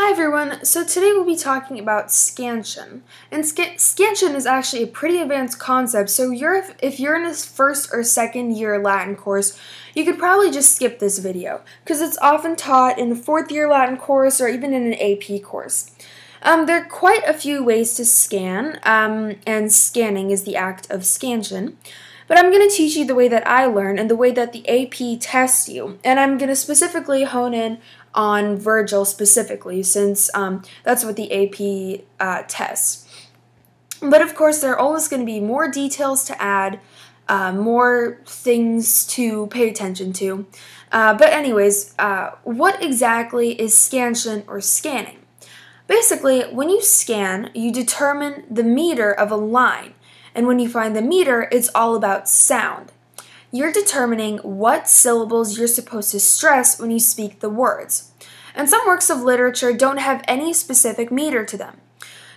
Hi everyone, so today we'll be talking about scansion. And scansion is actually a pretty advanced concept, so if you're in a first or second year Latin course, you could probably just skip this video, because it's often taught in a fourth year Latin course or even in an AP course. There are quite a few ways to scan, and scanning is the act of scansion. But I'm going to teach you the way that I learn and the way that the AP tests you. And I'm going to specifically hone in on Virgil specifically, since that's what the AP tests. But of course, there are always going to be more details to add, more things to pay attention to. But anyways, what exactly is scansion or scanning? Basically, when you scan, you determine the meter of a line. And when you find the meter, it's all about sound. You're determining what syllables you're supposed to stress when you speak the words. And some works of literature don't have any specific meter to them.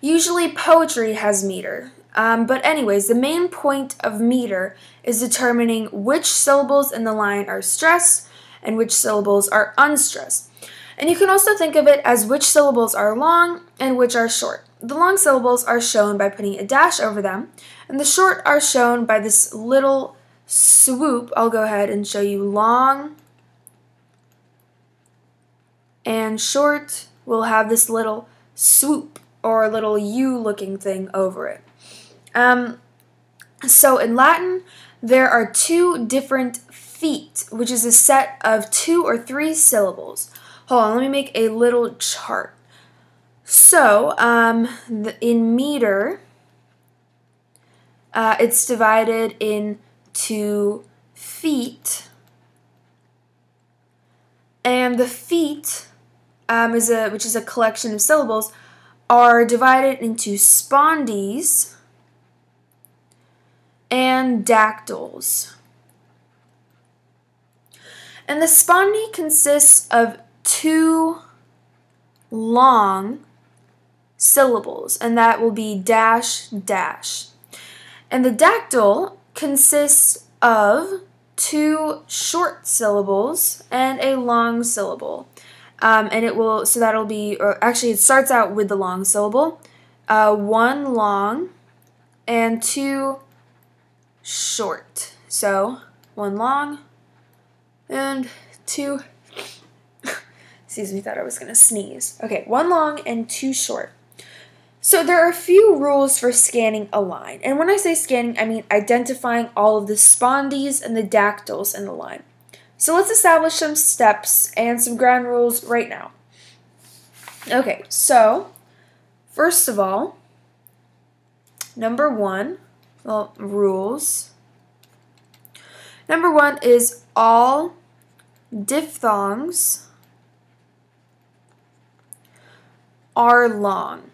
Usually poetry has meter. But anyways, the main point of meter is determining which syllables in the line are stressed and which syllables are unstressed. And you can also think of it as which syllables are long and which are short. The long syllables are shown by putting a dash over them, and the short are shown by this little swoop. I'll go ahead and show you long and short will have this little swoop or little U looking thing over it. So in Latin, there are two different feet, which is a set of 2 or 3 syllables. Hold on, let me make a little chart. So, in meter, it's divided into feet, and the feet, which is a collection of syllables, are divided into spondees and dactyls. And the spondee consists of 2 long syllables, and that will be dash, dash. And the dactyl consists of 2 short syllables and a long syllable. That'll be, or actually it starts out with the long syllable, 1 long and 2 short. So 1 long and 2 excuse me, thought I was going to sneeze. Okay, 1 long and 2 short. So there are a few rules for scanning a line. And when I say scanning, I mean identifying all of the spondees and the dactyls in the line. So let's establish some steps and some ground rules right now. Okay, so first of all, number 1, rules. Number 1 is all diphthongs are long.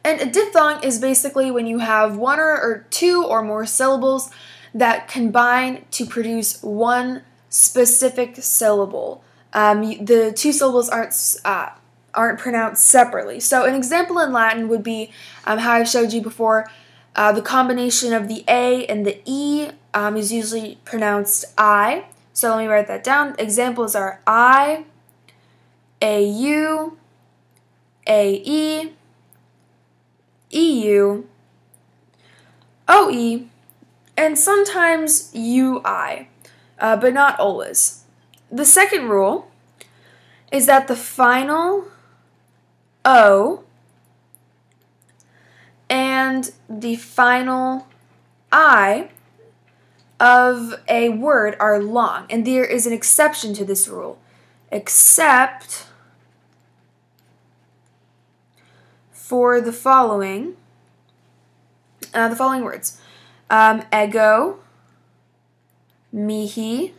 And a diphthong is basically when you have 1 or 2 or more syllables that combine to produce one specific syllable. The 2 syllables aren't pronounced separately. So an example in Latin would be how I showed you before. The combination of the A and the E is usually pronounced I. So let me write that down. Examples are I, AU, AE, EU, OE, and sometimes UI, but not always. The second rule is that the final O and the final I of a word are long, and there is an exception to this rule, except for the following words: ego, mihi,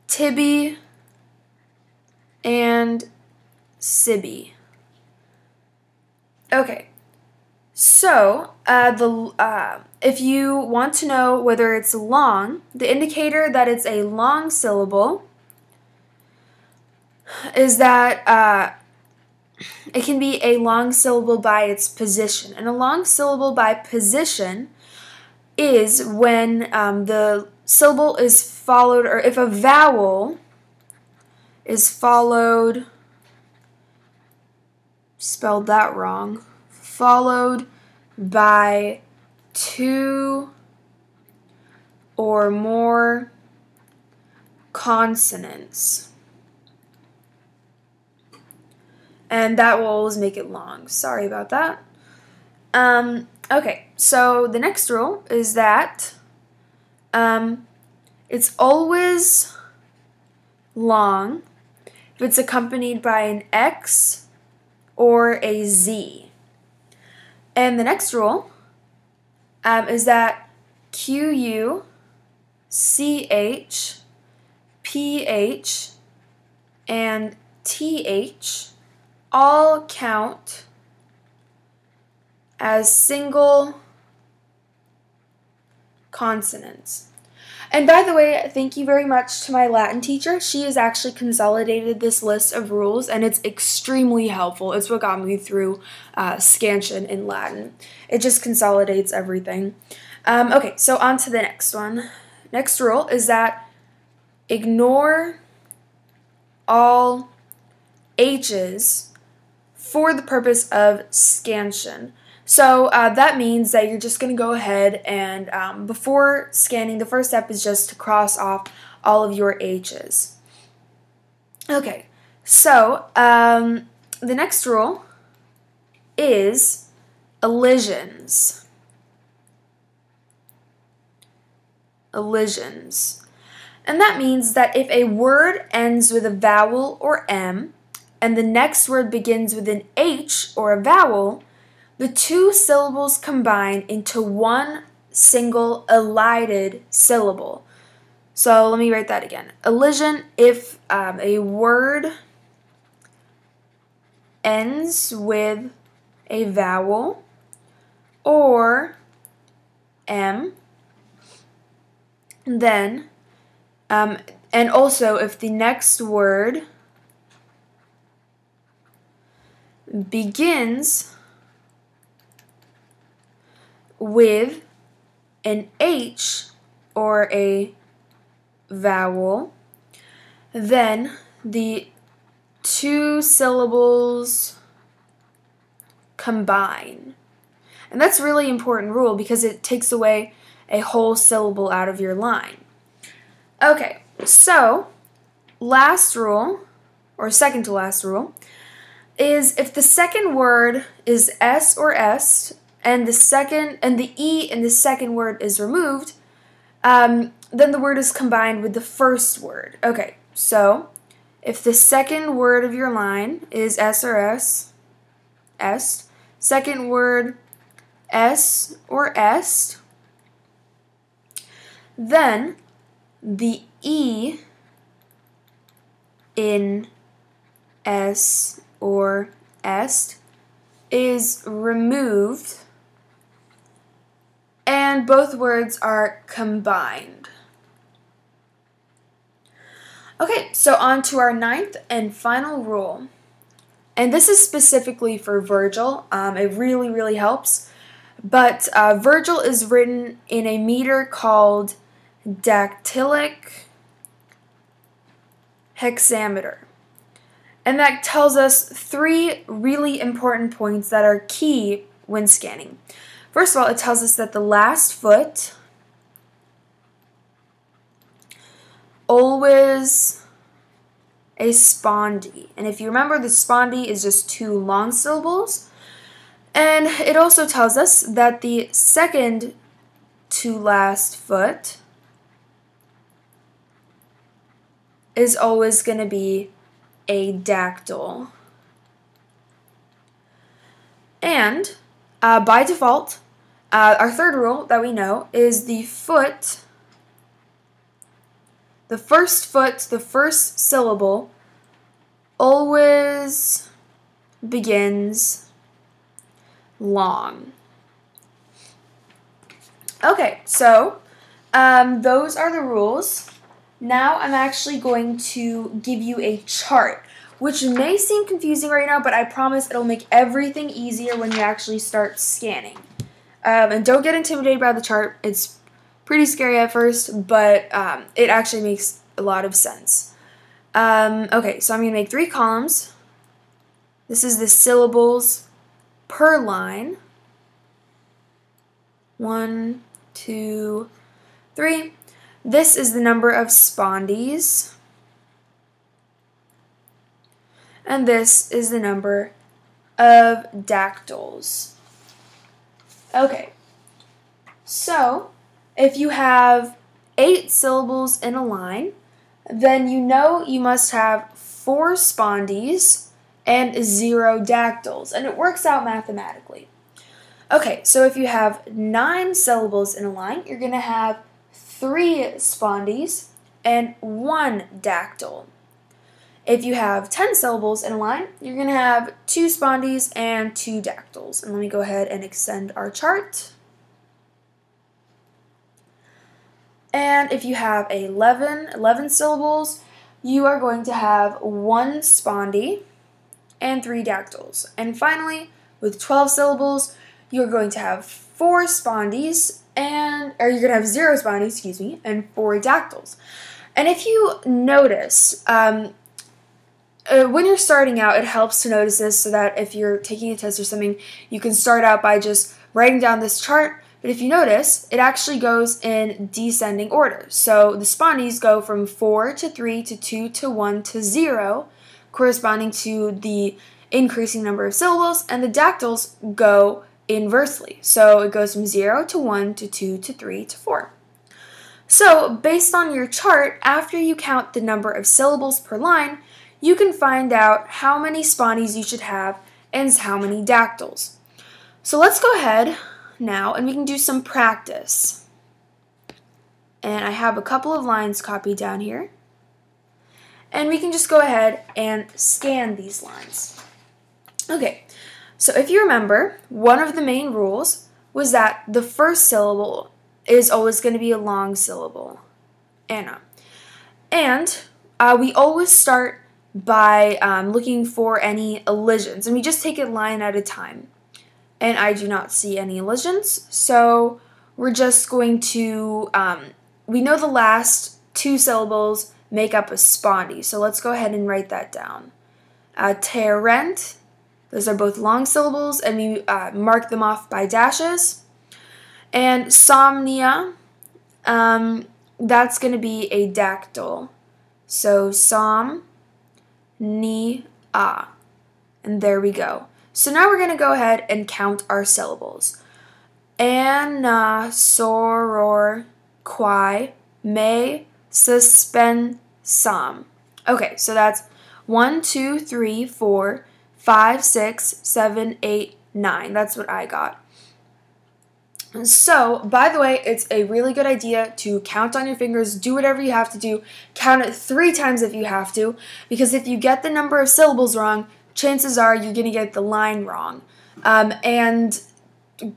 tibi, and sibi. Okay, so if you want to know whether it's long, the indicator that it's a long syllable is that it can be a long syllable by its position. And a long syllable by position is when the syllable is followed, or if a vowel is followed, spelled that wrong, followed by two or more consonants. And that will always make it long. Sorry about that. Okay, so the next rule is that it's always long if it's accompanied by an X or a Z. And the next rule is that QU, CH, PH, and TH all count as single consonants. And by the way, thank you very much to my Latin teacher. She has actually consolidated this list of rules, and it's extremely helpful. It's what got me through Scansion in Latin. It just consolidates everything. Okay, so on to the next one. Next rule is that ignore all H's for the purpose of scansion. So that means that you're just going to go ahead and before scanning, the first step is just to cross off all of your H's. Okay, so the next rule is elisions. Elisions. And that means that if a word ends with a vowel or M, and the next word begins with an H or a vowel, the two syllables combine into one single elided syllable. So let me write that again. Elision, if a word ends with a vowel or M, then, and also if the next word begins with an H or a vowel, then the two syllables combine. And that's a really important rule because it takes away a whole syllable out of your line. Okay, so last rule, or second to last rule, is if the second word is S or S and the E in the second word is removed, then the word is combined with the first word. Okay, so if the second word of your line is S or S, second word S or est, then the E in S or est is removed and both words are combined. Okay, so on to our ninth and final rule. And this is specifically for Virgil. It really, really helps. But Virgil is written in a meter called dactylic hexameter. And that tells us three really important points that are key when scanning. First of all, it tells us that the last foot always a spondy. And if you remember, the spondy is just two long syllables. And it also tells us that the second to last foot is always going to be a dactyl. And by default, our third rule that we know is the foot, the first syllable always begins long. Okay, so those are the rules. Now I'm actually going to give you a chart, which may seem confusing right now, but I promise it'll make everything easier when you actually start scanning. And don't get intimidated by the chart. It's pretty scary at first, but it actually makes a lot of sense. Okay, so I'm going to make 3 columns. This is the syllables per line. 1, 2, 3. This is the number of spondees. And this is the number of dactyls. Okay, so if you have 8 syllables in a line, then you know you must have 4 spondees and 0 dactyls, and it works out mathematically. Okay, so if you have 9 syllables in a line, you're going to have 3 spondees and 1 dactyl. If you have 10 syllables in a line, you're going to have 2 spondees and 2 dactyls. And let me go ahead and extend our chart. And if you have 11 syllables, you are going to have 1 spondee and 3 dactyls. And finally, with 12 syllables, you're going to have 4 spondees you're going to have 0 spondees, and 4 dactyls. And if you notice, when you're starting out, it helps to notice this so that if you're taking a test or something, you can start out by just writing down this chart. But if you notice, it actually goes in descending order. So the spondees go from 4 to 3 to 2 to 1 to 0, corresponding to the increasing number of syllables, and the dactyls go inversely. So it goes from 0 to 1 to 2 to 3 to 4. So based on your chart, after you count the number of syllables per line, you can find out how many spondees you should have and how many dactyls. So let's go ahead now and we can do some practice. And I have a couple of lines copied down here. And we can just go ahead and scan these lines. Okay, so if you remember, one of the main rules was that the first syllable is always going to be a long syllable, Anna. And we always start by looking for any elisions, and we just take it line at a time. And I do not see any elisions, so we're just going to, we know the last 2 syllables make up a spondee, so let's go ahead and write that down. Terent, those are both long syllables, and we mark them off by dashes. And somnia, that's going to be a dactyl. So som, ni, a. And there we go. So now we're going to go ahead and count our syllables. Anna, soror, quai, me, suspen, som. Okay, so that's 1, 2, 3, 4, 5, 6, 7, 8, 9. That's what I got. So, by the way, it's a really good idea to count on your fingers, do whatever you have to do, count it 3 times if you have to, because if you get the number of syllables wrong, chances are you're going to get the line wrong. And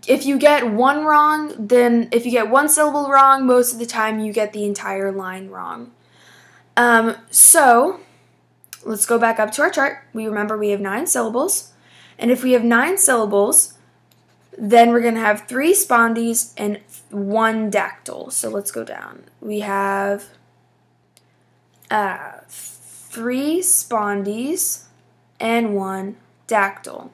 if you get one wrong, then if you get 1 syllable wrong, most of the time you get the entire line wrong. So, let's go back up to our chart. We remember we have 9 syllables, and if we have 9 syllables, then we're going to have 3 spondees and 1 dactyl. So let's go down. We have 3 spondees and 1 dactyl.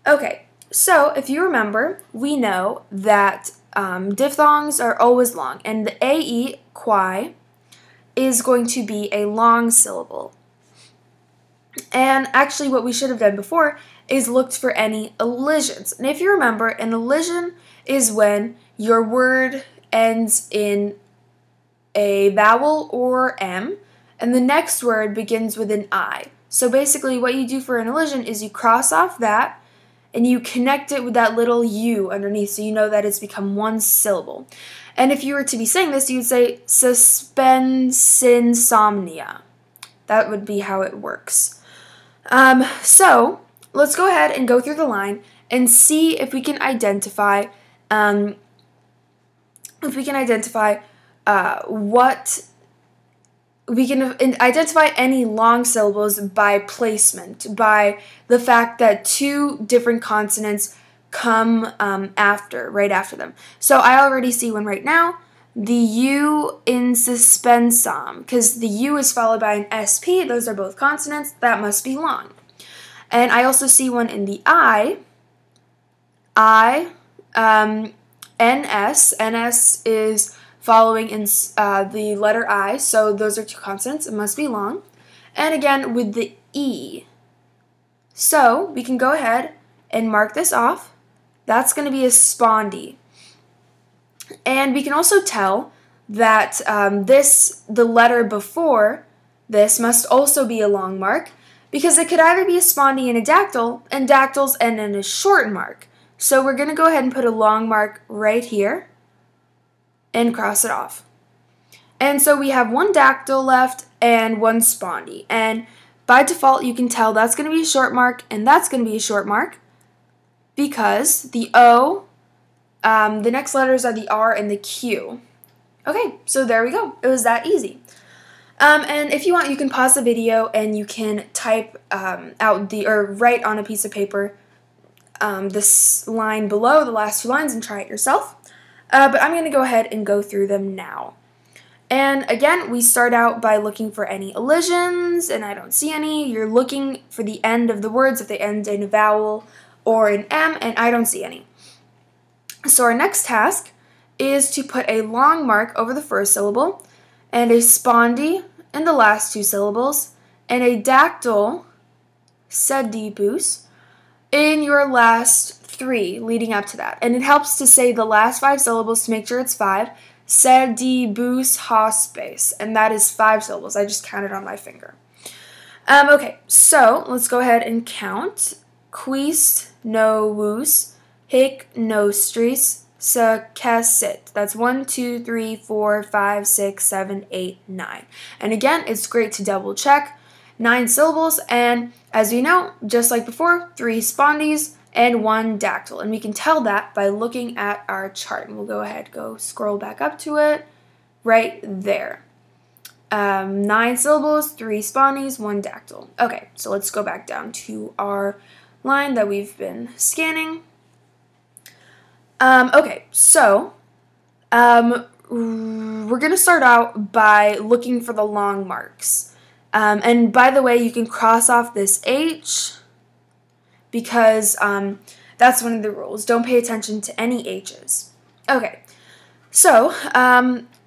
Okay, so if you remember, we know that diphthongs are always long, and the AE, quai, is going to be a long syllable. And actually what we should have done before is looked for any elisions. And if you remember, an elision is when your word ends in a vowel or M, and the next word begins with an I. So basically what you do for an elision is you cross off that, and you connect it with that little U underneath, so you know that it's become 1 syllable. And if you were to be saying this, you would say suspensinsomnia. That would be how it works. So let's go ahead and go through the line and see if we can identify identify any long syllables by placement, by the fact that 2 different consonants come right after them. So I already see one right now. the U in suspensum, because the U is followed by an SP. Those are both consonants. That must be long. And I also see one in the I, NS. NS is following in the letter I, so those are two consonants. It must be long. And again, with the E. So we can go ahead and mark this off. That's going to be a spondy. And we can also tell that the letter before this must also be a long mark, because it could either be a spondy and a dactyl, and dactyls end in a short mark. So we're going to go ahead and put a long mark right here and cross it off. And so we have one dactyl left and one spondy. And by default, you can tell that's going to be a short mark and that's going to be a short mark, because the O, the next letters are the R and the Q. Okay, so there we go. It was that easy. And if you want, you can pause the video and you can type or write on a piece of paper this line below, the last two lines, and try it yourself. But I'm going to go ahead and go through them now. And again, we start out by looking for any elisions, and I don't see any. You're looking for the end of the words if they end in a vowel or an M, and I don't see any. So our next task is to put a long mark over the first syllable, and a spondy in the last two syllables, and a dactyl, sedibus, in your last three leading up to that. And it helps to say the last five syllables to make sure it's five. Sedibus hospes, and that is 5 syllables. I just counted on my finger. Okay, so let's go ahead and count. Quis novus hic nostris successit. That's 1, 2, 3, 4, 5, 6, 7, 8, 9. And again, it's great to double check. 9 syllables, and as we know, just like before, 3 spondies and 1 dactyl. And we can tell that by looking at our chart. And we'll go ahead, scroll back up to it, right there. 9 syllables, 3 spondies, 1 dactyl. Okay, so let's go back down to our line that we've been scanning. Okay, so we're going to start out by looking for the long marks. And by the way, you can cross off this H, because that's one of the rules. Don't pay attention to any H's. Okay, so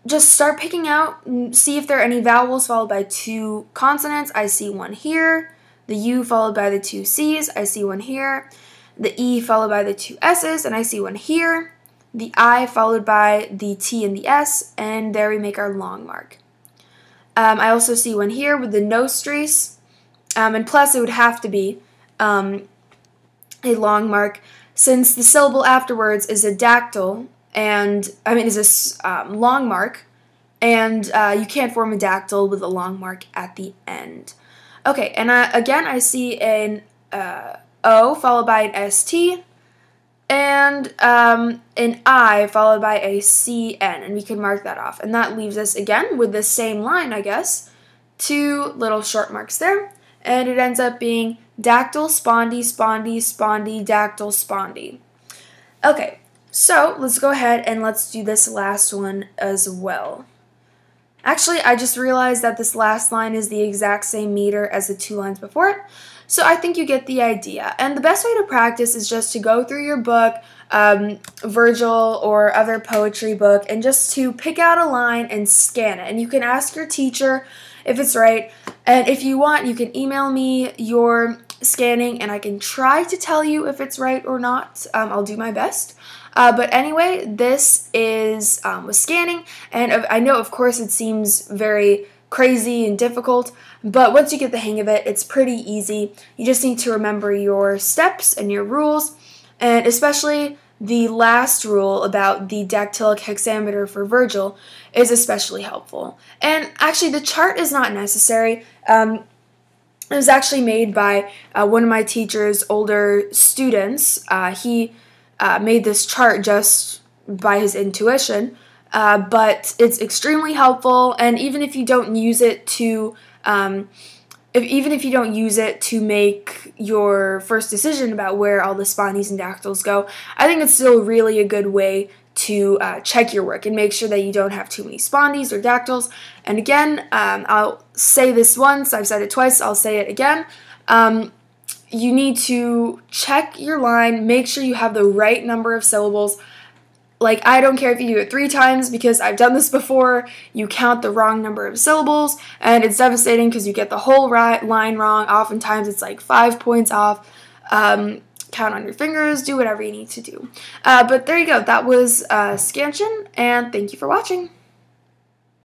just start picking out, see if there are any vowels followed by 2 consonants. I see one here. The U followed by the 2 C's. I see one here. The E followed by the 2 S's, and I see one here. The I followed by the T and the S, and there we make our long mark. I also see one here with the nostris, and plus it would have to be a long mark, since the syllable afterwards is a dactyl, and is a long mark, and you can't form a dactyl with a long mark at the end. Okay, and again I see an O followed by an ST, and an I followed by a CN, and we can mark that off. And that leaves us again with the same line, I guess, 2 little short marks there, and it ends up being dactyl, spondy, spondy, spondy, dactyl, spondy. Okay, so let's go ahead and let's do this last one as well. Actually, I just realized that this last line is the exact same meter as the 2 lines before it, so I think you get the idea. And the best way to practice is just to go through your book, Virgil or other poetry book, and just to pick out a line and scan it. And you can ask your teacher if it's right, and if you want, you can email me your scanning, and I can try to tell you if it's right or not. I'll do my best. But anyway, this is with scanning, and I know, of course, it seems very crazy and difficult, but once you get the hang of it, it's pretty easy. You just need to remember your steps and your rules, and especially the last rule about the dactylic hexameter for Virgil is especially helpful. And actually, the chart is not necessary. It was actually made by one of my teacher's older students. He made this chart just by his intuition, but it's extremely helpful. And even if you don't use it to, make your first decision about where all the spondies and dactyls go, I think it's still really a good way to check your work and make sure that you don't have too many spondies or dactyls. And again, I'll say this once, I've said it twice, I'll say it again. You need to check your line, make sure you have the right number of syllables. Like, I don't care if you do it 3 times, because I've done this before. You count the wrong number of syllables, and it's devastating because you get the whole line wrong. Oftentimes it's like 5 points off. Count on your fingers, do whatever you need to do. But there you go, that was Scansion, and thank you for watching.